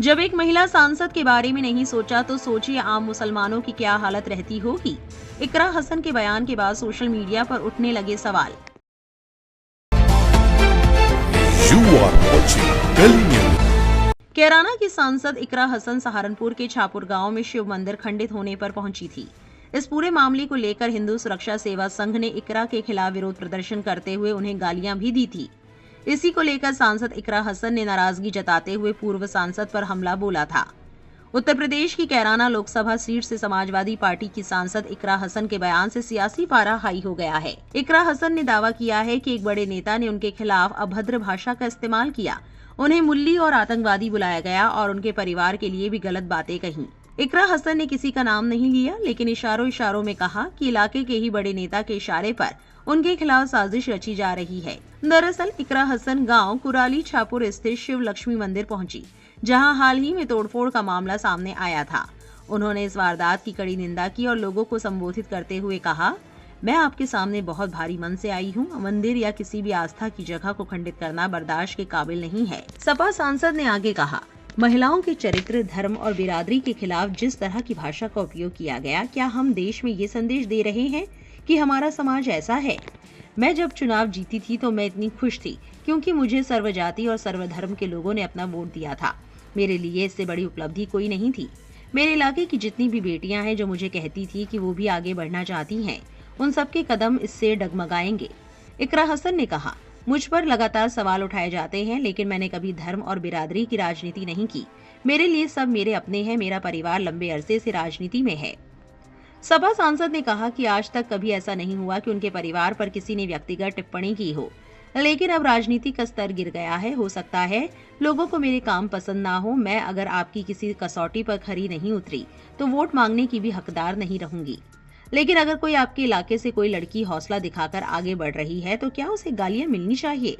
जब एक महिला सांसद के बारे में नहीं सोचा तो सोचिए आम मुसलमानों की क्या हालत रहती होगी। इकरा हसन के बयान के बाद सोशल मीडिया पर उठने लगे सवाल। कैराना की सांसद इकरा हसन सहारनपुर के छापुर गांव में शिव मंदिर खंडित होने पर पहुंची थी। इस पूरे मामले को लेकर हिंदू सुरक्षा सेवा संघ ने इकरा के खिलाफ विरोध प्रदर्शन करते हुए उन्हें गालियां भी दी थी। इसी को लेकर सांसद इकरा हसन ने नाराजगी जताते हुए पूर्व सांसद पर हमला बोला था। उत्तर प्रदेश की कैराना लोकसभा सीट से समाजवादी पार्टी की सांसद इकरा हसन के बयान से सियासी पारा हाई हो गया है। इकरा हसन ने दावा किया है कि एक बड़े नेता ने उनके खिलाफ अभद्र भाषा का इस्तेमाल किया, उन्हें मुल्ली और आतंकवादी बुलाया गया और उनके परिवार के लिए भी गलत बातें कही। इकरा हसन ने किसी का नाम नहीं लिया, लेकिन इशारों में कहा कि इलाके के ही बड़े नेता के इशारे पर उनके खिलाफ साजिश रची जा रही है। दरअसल इकरा हसन गांव कुराली छापुर स्थित शिव लक्ष्मी मंदिर पहुंची, जहां हाल ही में तोड़फोड़ का मामला सामने आया था। उन्होंने इस वारदात की कड़ी निंदा की और लोगों को संबोधित करते हुए कहा, मैं आपके सामने बहुत भारी मन से आई हूँ। मंदिर या किसी भी आस्था की जगह को खंडित करना बर्दाश्त के काबिल नहीं है। सपा सांसद ने आगे कहा, महिलाओं के चरित्र, धर्म और बिरादरी के खिलाफ जिस तरह की भाषा का उपयोग किया गया, क्या हम देश में ये संदेश दे रहे हैं कि हमारा समाज ऐसा है? मैं जब चुनाव जीती थी तो मैं इतनी खुश थी क्योंकि मुझे सर्वजाति और सर्वधर्म के लोगों ने अपना वोट दिया था। मेरे लिए इससे बड़ी उपलब्धि कोई नहीं थी। मेरे इलाके की जितनी भी बेटियां हैं जो मुझे कहती थी कि वो भी आगे बढ़ना चाहती हैं, उन सबके कदम इससे डगमगाएंगे। इकरा हसन ने कहा, मुझ पर लगातार सवाल उठाए जाते हैं, लेकिन मैंने कभी धर्म और बिरादरी की राजनीति नहीं की। मेरे लिए सब मेरे अपने हैं। मेरा परिवार लंबे अरसे से राजनीति में है। सपा सांसद ने कहा कि आज तक कभी ऐसा नहीं हुआ कि उनके परिवार पर किसी ने व्यक्तिगत टिप्पणी की हो, लेकिन अब राजनीति का स्तर गिर गया है। हो सकता है लोगों को मेरे काम पसंद ना हो। मैं अगर आपकी किसी कसौटी पर खरी नहीं उतरी तो वोट मांगने की भी हकदार नहीं रहूंगी। लेकिन अगर कोई आपके इलाके से कोई लड़की हौसला दिखाकर आगे बढ़ रही है तो क्या उसे गालियां मिलनी चाहिए?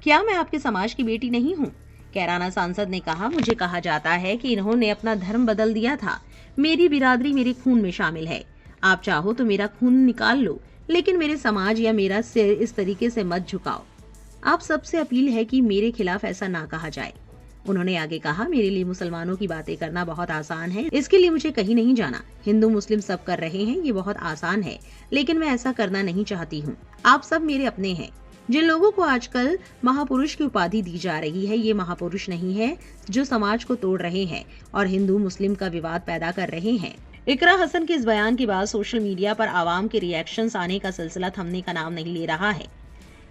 क्या मैं आपके समाज की बेटी नहीं हूँ? कैराना सांसद ने कहा, मुझे कहा जाता है कि इन्होंने अपना धर्म बदल दिया था। मेरी बिरादरी मेरे खून में शामिल है। आप चाहो तो मेरा खून निकाल लो, लेकिन मेरे समाज या मेरा सिर इस तरीके से मत झुकाओ। आप सबसे अपील है कि मेरे खिलाफ ऐसा ना कहा जाए। उन्होंने आगे कहा, मेरे लिए मुसलमानों की बातें करना बहुत आसान है। इसके लिए मुझे कहीं नहीं जाना। हिंदू मुस्लिम सब कर रहे हैं, ये बहुत आसान है, लेकिन मैं ऐसा करना नहीं चाहती हूँ। आप सब मेरे अपने हैं। जिन लोगों को आजकल महापुरुष की उपाधि दी जा रही है, ये महापुरुष नहीं है जो समाज को तोड़ रहे हैं और हिंदू मुस्लिम का विवाद पैदा कर रहे हैं। इकरा हसन के इस बयान के बाद सोशल मीडिया पर आवाम के रिएक्शंस आने का सिलसिला थमने का नाम नहीं ले रहा है।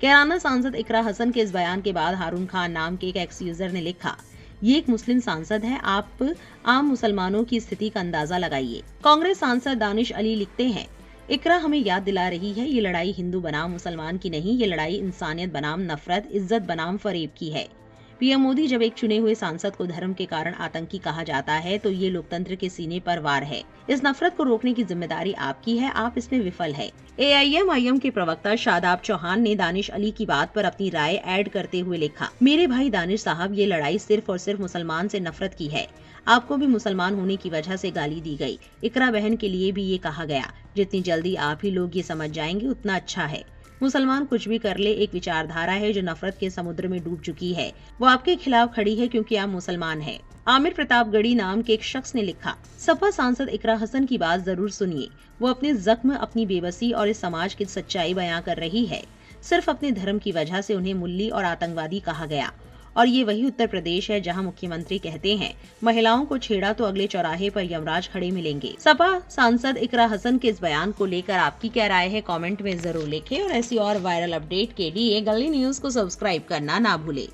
कैराना सांसद इकरा हसन के इस बयान के बाद हारून खान नाम के एक एक्स यूजर ने लिखा, ये एक मुस्लिम सांसद है, आप आम मुसलमानों की स्थिति का अंदाजा लगाइए। कांग्रेस सांसद दानिश अली लिखते हैं, इकरा हमें याद दिला रही है, ये लड़ाई हिंदू बनाम मुसलमान की नहीं, ये लड़ाई इंसानियत बनाम नफरत, इज्जत बनाम फरेब की है। पीएम मोदी जब एक चुने हुए सांसद को धर्म के कारण आतंकी कहा जाता है तो ये लोकतंत्र के सीने पर वार है। इस नफरत को रोकने की जिम्मेदारी आपकी है, आप इसमें विफल है। AIM के प्रवक्ता शादाब चौहान ने दानिश अली की बात पर अपनी राय ऐड करते हुए लिखा, मेरे भाई दानिश साहब, ये लड़ाई सिर्फ और सिर्फ मुसलमान से नफरत की है। आपको भी मुसलमान होने की वजह से गाली दी गई। इकरा बहन के लिए भी ये कहा गया। जितनी जल्दी आप ही लोग ये समझ जाएंगे उतना अच्छा है। मुसलमान कुछ भी कर ले, एक विचारधारा है जो नफरत के समुद्र में डूब चुकी है। वो आपके खिलाफ खड़ी है क्योंकि आप मुसलमान हैं। आमिर प्रतापगढ़ी नाम के एक शख्स ने लिखा, सपा सांसद इकरा हसन की बात जरूर सुनिए। वो अपने जख्म, अपनी बेबसी और इस समाज की सच्चाई बयां कर रही है। सिर्फ अपने धर्म की वजह से उन्हें मुल्ली और आतंकवादी कहा गया। और ये वही उत्तर प्रदेश है जहां मुख्यमंत्री कहते हैं, महिलाओं को छेड़ा तो अगले चौराहे पर यमराज खड़े मिलेंगे। सपा सांसद इकरा हसन के इस बयान को लेकर आपकी क्या राय है, कमेंट में जरूर लिखें और ऐसी और वायरल अपडेट के लिए गली न्यूज को सब्सक्राइब करना ना भूलें।